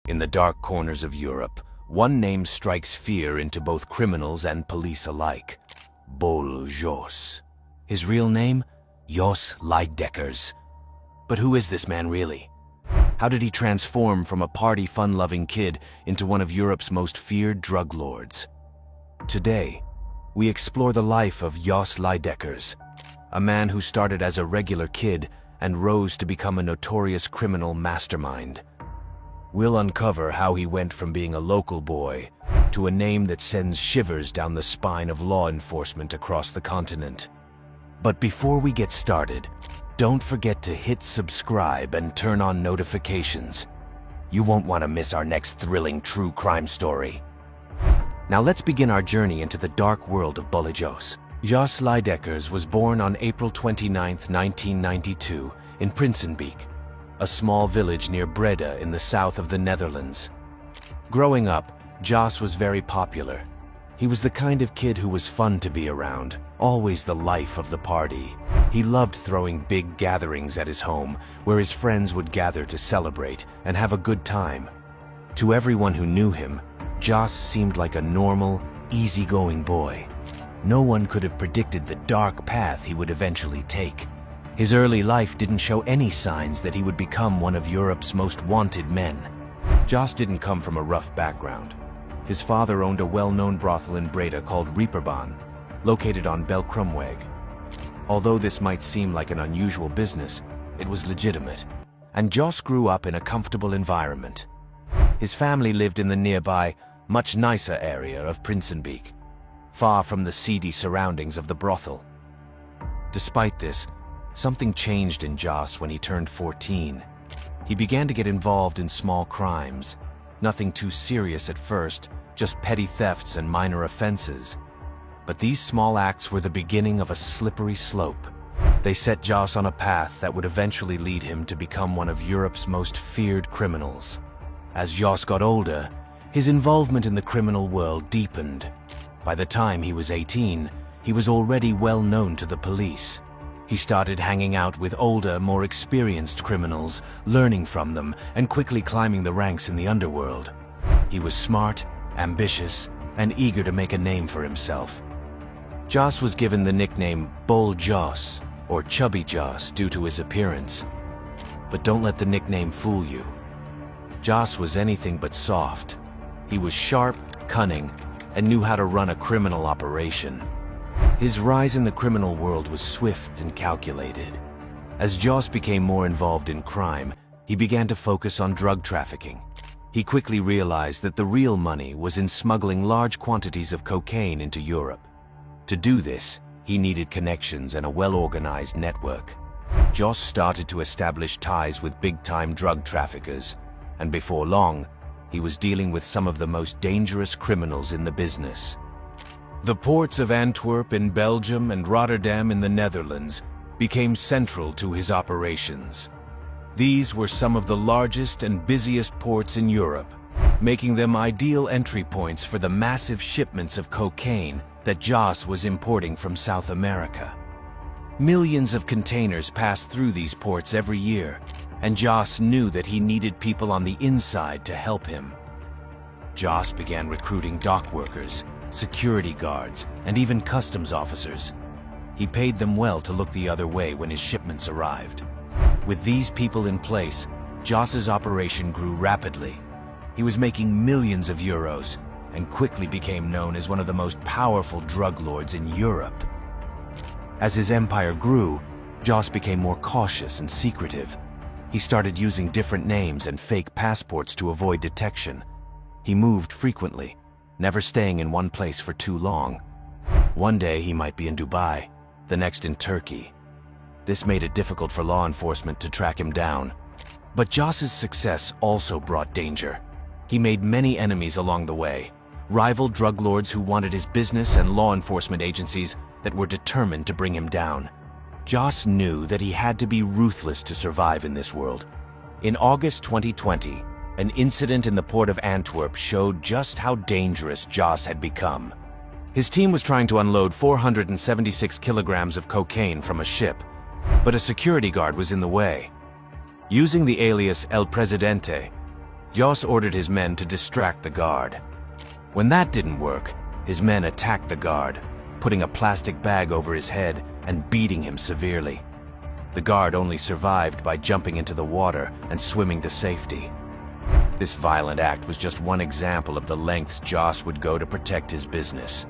In the dark corners of Europe, one name strikes fear into both criminals and police alike: Bello Jos. His real name? Jos Leijdekkers. But who is this man really? How did he transform from a party fun-loving kid into one of Europe's most feared drug lords? Today, we explore the life of Jos Leijdekkers, a man who started as a regular kid and rose to become a notorious criminal mastermind. We'll uncover how he went from being a local boy to a name that sends shivers down the spine of law enforcement across the continent. But before we get started, don't forget to hit subscribe and turn on notifications. You won't want to miss our next thrilling true crime story. Now let's begin our journey into the dark world of Bello Jos. Jos Leijdekkers was born on April 29, 1992, in Prinsenbeek, a small village near Breda in the south of the Netherlands. Growing up, Jos was very popular. He was the kind of kid who was fun to be around, always the life of the party. He loved throwing big gatherings at his home, where his friends would gather to celebrate and have a good time. To everyone who knew him, Jos seemed like a normal, easygoing boy. No one could have predicted the dark path he would eventually take. His early life didn't show any signs that he would become one of Europe's most wanted men. Jos didn't come from a rough background. His father owned a well-known brothel in Breda called Reeperbahn, located on Belkromweg. Although this might seem like an unusual business, it was legitimate, and Jos grew up in a comfortable environment. His family lived in the nearby, much nicer area of Prinsenbeek, far from the seedy surroundings of the brothel. Despite this, something changed in Jos when he turned 14. He began to get involved in small crimes. Nothing too serious at first, just petty thefts and minor offenses. But these small acts were the beginning of a slippery slope. They set Jos on a path that would eventually lead him to become one of Europe's most feared criminals. As Jos got older, his involvement in the criminal world deepened. By the time he was 18, he was already well known to the police. He started hanging out with older, more experienced criminals, learning from them, and quickly climbing the ranks in the underworld. He was smart, ambitious, and eager to make a name for himself. Jos was given the nickname Bello Jos, or Chubby Jos, due to his appearance. But don't let the nickname fool you. Jos was anything but soft. He was sharp, cunning, and knew how to run a criminal operation. His rise in the criminal world was swift and calculated. As Jos became more involved in crime, he began to focus on drug trafficking. He quickly realized that the real money was in smuggling large quantities of cocaine into Europe. To do this, he needed connections and a well-organized network. Jos started to establish ties with big-time drug traffickers, and before long, he was dealing with some of the most dangerous criminals in the business. The ports of Antwerp in Belgium and Rotterdam in the Netherlands became central to his operations. These were some of the largest and busiest ports in Europe, making them ideal entry points for the massive shipments of cocaine that Jos was importing from South America. Millions of containers passed through these ports every year, and Jos knew that he needed people on the inside to help him. Jos began recruiting dock workers, security guards, and even customs officers. He paid them well to look the other way when his shipments arrived. With these people in place, Jos's operation grew rapidly. He was making millions of euros and quickly became known as one of the most powerful drug lords in Europe. As his empire grew, Jos became more cautious and secretive. He started using different names and fake passports to avoid detection. He moved frequently, never staying in one place for too long. One day he might be in Dubai, the next in Turkey. This made it difficult for law enforcement to track him down. But Jos's success also brought danger. He made many enemies along the way, rival drug lords who wanted his business and law enforcement agencies that were determined to bring him down. Jos knew that he had to be ruthless to survive in this world. In August 2020, an incident in the port of Antwerp showed just how dangerous Jos had become. His team was trying to unload 476 kilograms of cocaine from a ship, but a security guard was in the way. Using the alias El Presidente, Jos ordered his men to distract the guard. When that didn't work, his men attacked the guard, putting a plastic bag over his head and beating him severely. The guard only survived by jumping into the water and swimming to safety. This violent act was just one example of the lengths Jos would go to protect his business.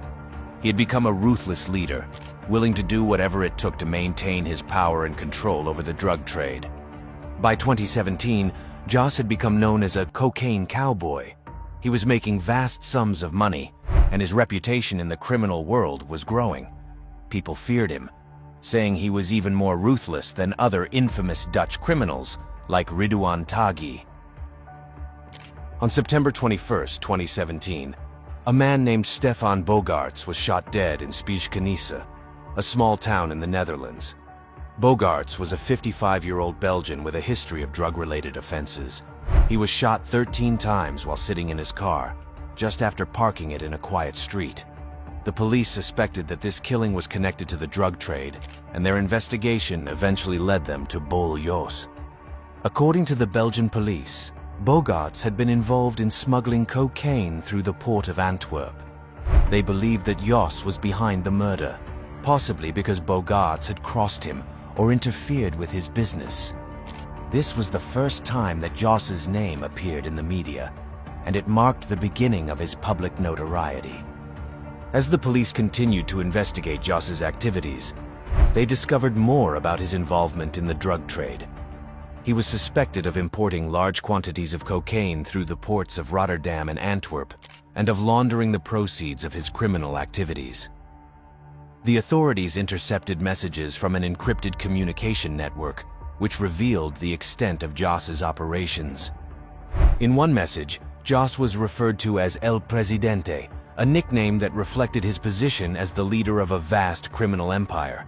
He had become a ruthless leader, willing to do whatever it took to maintain his power and control over the drug trade. By 2017, Jos had become known as a cocaine cowboy. He was making vast sums of money, and his reputation in the criminal world was growing. People feared him, saying he was even more ruthless than other infamous Dutch criminals like Ridouan Taghi. On September 21, 2017, a man named Stefan Bogaerts was shot dead in Spijkenisse, a small town in the Netherlands. Bogaerts was a 55-year-old Belgian with a history of drug-related offenses. He was shot 13 times while sitting in his car, just after parking it in a quiet street. The police suspected that this killing was connected to the drug trade, and their investigation eventually led them to Bello Jos. According to the Belgian police, Bogaerts had been involved in smuggling cocaine through the port of Antwerp. They believed that Jos was behind the murder, possibly because Bogaerts had crossed him or interfered with his business. This was the first time that Jos's name appeared in the media, and it marked the beginning of his public notoriety. As the police continued to investigate Jos's activities, they discovered more about his involvement in the drug trade. He was suspected of importing large quantities of cocaine through the ports of Rotterdam and Antwerp, and of laundering the proceeds of his criminal activities. The authorities intercepted messages from an encrypted communication network, which revealed the extent of Jos's operations. In one message, Jos was referred to as El Presidente, a nickname that reflected his position as the leader of a vast criminal empire.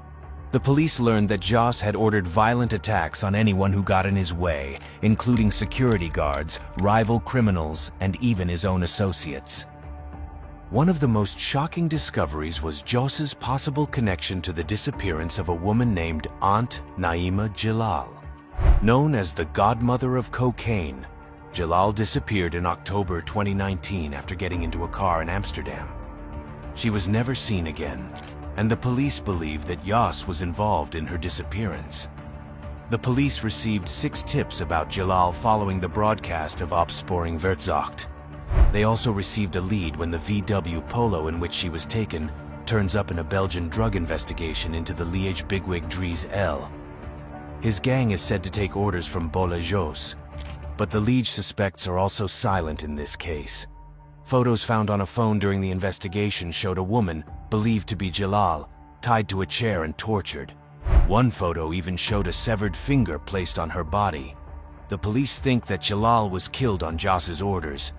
The police learned that Jos had ordered violent attacks on anyone who got in his way, including security guards, rival criminals, and even his own associates. One of the most shocking discoveries was Jos's possible connection to the disappearance of a woman named Aunt Naima Jalal. Known as the godmother of cocaine, Jalal disappeared in October 2019 after getting into a car in Amsterdam. She was never seen again, and the police believe that Jos was involved in her disappearance. The police received 6 tips about Jalal following the broadcast of Opsporing Verzocht. They also received a lead when the VW Polo in which she was taken turns up in a Belgian drug investigation into the Liège bigwig Dries L. His gang is said to take orders from Bello Jos, but the Liège suspects are also silent in this case. Photos found on a phone during the investigation showed a woman, believed to be Jalal, tied to a chair and tortured. One photo even showed a severed finger placed on her body. The police think that Jalal was killed on Jos's orders,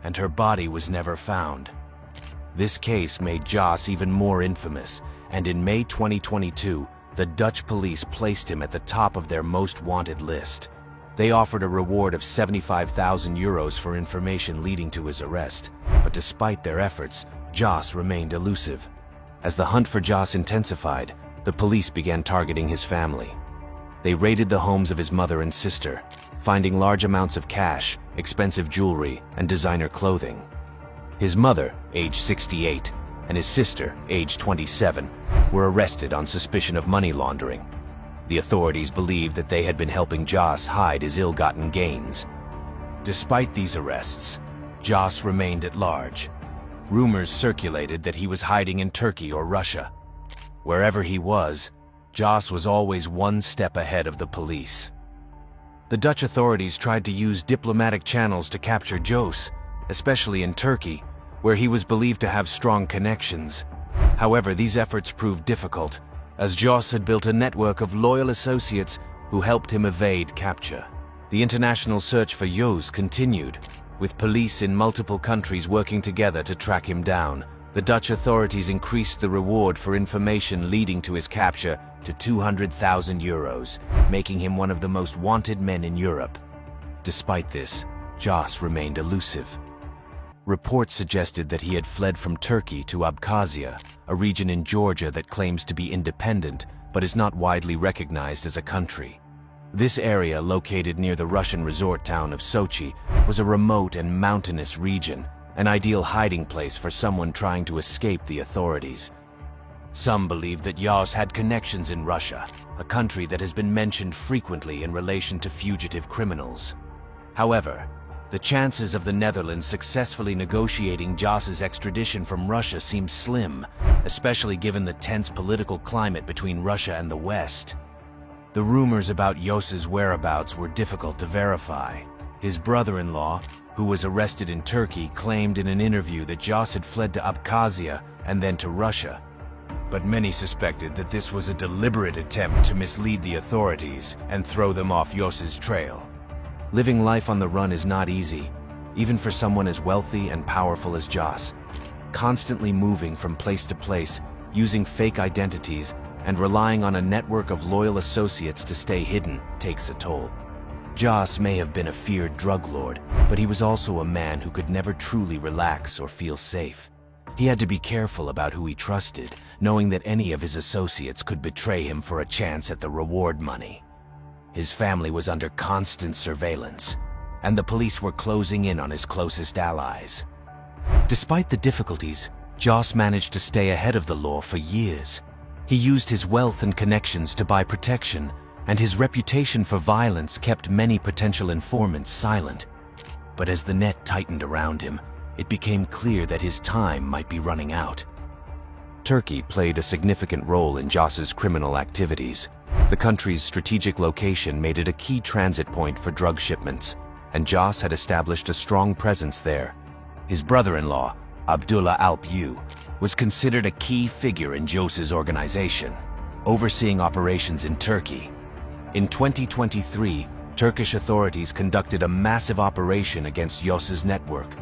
and her body was never found. This case made Jos even more infamous, and in May 2022, the Dutch police placed him at the top of their most wanted list. They offered a reward of 75,000 euros for information leading to his arrest, but despite their efforts, Jos remained elusive. As the hunt for Jos intensified, the police began targeting his family. They raided the homes of his mother and sister, finding large amounts of cash, expensive jewelry, and designer clothing. His mother, age 68, and his sister, age 27, were arrested on suspicion of money laundering. The authorities believed that they had been helping Jos hide his ill-gotten gains. Despite these arrests, Jos remained at large. Rumors circulated that he was hiding in Turkey or Russia. Wherever he was, Jos was always one step ahead of the police. The Dutch authorities tried to use diplomatic channels to capture Jos, especially in Turkey, where he was believed to have strong connections. However, these efforts proved difficult, as Jos had built a network of loyal associates who helped him evade capture. The international search for Jos continued, with police in multiple countries working together to track him down. The Dutch authorities increased the reward for information leading to his capture to 200,000 euros, making him one of the most wanted men in Europe. Despite this, Jos remained elusive. Reports suggested that he had fled from Turkey to Abkhazia, a region in Georgia that claims to be independent but is not widely recognized as a country. This area, located near the Russian resort town of Sochi, was a remote and mountainous region, an ideal hiding place for someone trying to escape the authorities. Some believe that Jos had connections in Russia, a country that has been mentioned frequently in relation to fugitive criminals. However, the chances of the Netherlands successfully negotiating Jos's extradition from Russia seem slim, especially given the tense political climate between Russia and the West. The rumors about Jos's whereabouts were difficult to verify. His brother-in-law, who was arrested in Turkey, claimed in an interview that Jos had fled to Abkhazia and then to Russia. But many suspected that this was a deliberate attempt to mislead the authorities and throw them off Jos's trail. Living life on the run is not easy, even for someone as wealthy and powerful as Jos. Constantly moving from place to place, using fake identities, and relying on a network of loyal associates to stay hidden takes a toll. Jos may have been a feared drug lord, but he was also a man who could never truly relax or feel safe. He had to be careful about who he trusted, knowing that any of his associates could betray him for a chance at the reward money. His family was under constant surveillance, and the police were closing in on his closest allies. Despite the difficulties, Jos managed to stay ahead of the law for years. He used his wealth and connections to buy protection, and his reputation for violence kept many potential informants silent. But as the net tightened around him, it became clear that his time might be running out. Turkey played a significant role in Jos's criminal activities. The country's strategic location made it a key transit point for drug shipments, and Jos had established a strong presence there. His brother-in-law, Abdullah Alp-Yu, was considered a key figure in Jos's organization, overseeing operations in Turkey. In 2023, Turkish authorities conducted a massive operation against Jos's network,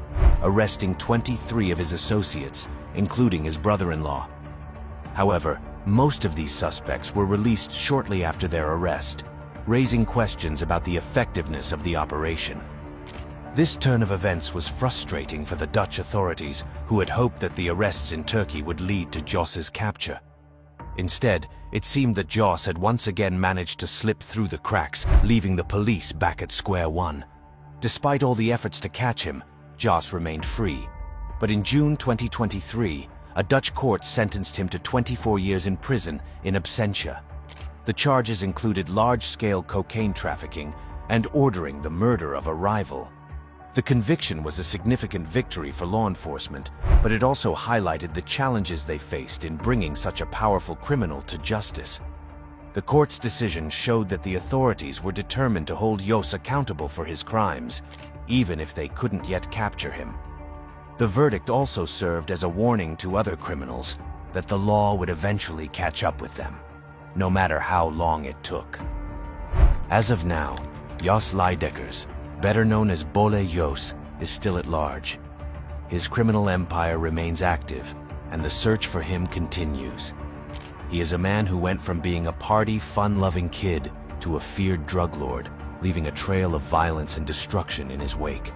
arresting 23 of his associates, including his brother-in-law. However, most of these suspects were released shortly after their arrest, raising questions about the effectiveness of the operation. This turn of events was frustrating for the Dutch authorities, who had hoped that the arrests in Turkey would lead to Jos's capture. Instead, it seemed that Jos had once again managed to slip through the cracks, leaving the police back at square one. Despite all the efforts to catch him, Jos remained free. But in June 2023, a Dutch court sentenced him to 24 years in prison in absentia. The charges included large-scale cocaine trafficking and ordering the murder of a rival. The conviction was a significant victory for law enforcement, but it also highlighted the challenges they faced in bringing such a powerful criminal to justice. The court's decision showed that the authorities were determined to hold Jos accountable for his crimes, even if they couldn't yet capture him. The verdict also served as a warning to other criminals that the law would eventually catch up with them, no matter how long it took. As of now, Jos Leijdekkers, better known as Bello Jos, is still at large. His criminal empire remains active, and the search for him continues. He is a man who went from being a party, fun-loving kid to a feared drug lord, leaving a trail of violence and destruction in his wake.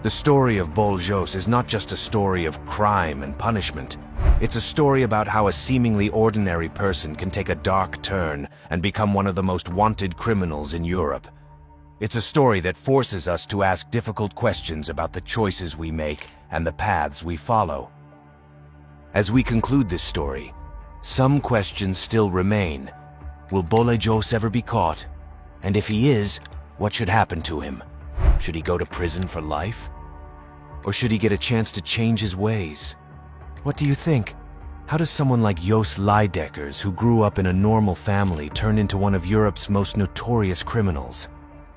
The story of Bello Jos is not just a story of crime and punishment. It's a story about how a seemingly ordinary person can take a dark turn and become one of the most wanted criminals in Europe. It's a story that forces us to ask difficult questions about the choices we make and the paths we follow. As we conclude this story, some questions still remain. Will Bello Jos ever be caught? And if he is, what should happen to him? Should he go to prison for life? Or should he get a chance to change his ways? What do you think? How does someone like Jos Leijdekkers, who grew up in a normal family, turn into one of Europe's most notorious criminals?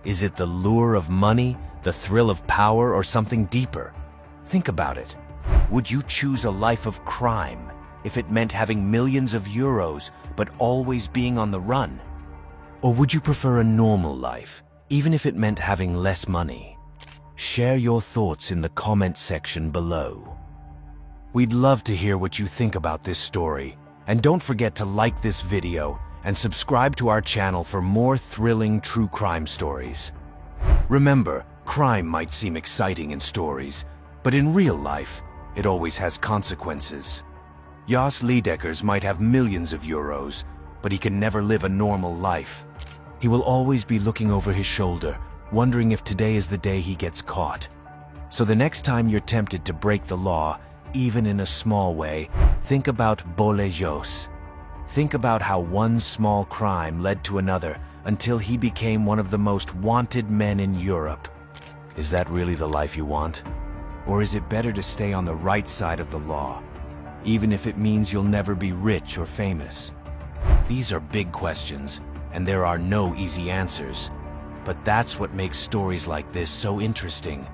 Is it the lure of money, the thrill of power, or something deeper? Think about it. Would you choose a life of crime if it meant having millions of euros but always being on the run? Or would you prefer a normal life, even if it meant having less money? Share your thoughts in the comment section below. We'd love to hear what you think about this story, and don't forget to like this video and subscribe to our channel for more thrilling true crime stories. Remember, crime might seem exciting in stories, but in real life, it always has consequences. Jos Leijdekkers might have millions of euros, but he can never live a normal life. He will always be looking over his shoulder, wondering if today is the day he gets caught. So the next time you're tempted to break the law, even in a small way, think about Bello Jos. Think about how one small crime led to another until he became one of the most wanted men in Europe. Is that really the life you want? Or is it better to stay on the right side of the law, even if it means you'll never be rich or famous? These are big questions, and there are no easy answers. But that's what makes stories like this so interesting.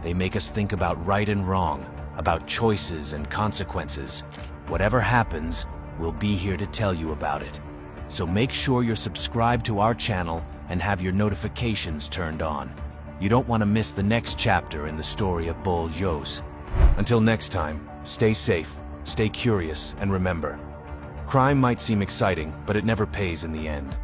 They make us think about right and wrong, about choices and consequences. Whatever happens, we'll be here to tell you about it. So make sure you're subscribed to our channel and have your notifications turned on. You don't want to miss the next chapter in the story of Bello Jos. Until next time, stay safe, stay curious, and remember, crime might seem exciting, but it never pays in the end.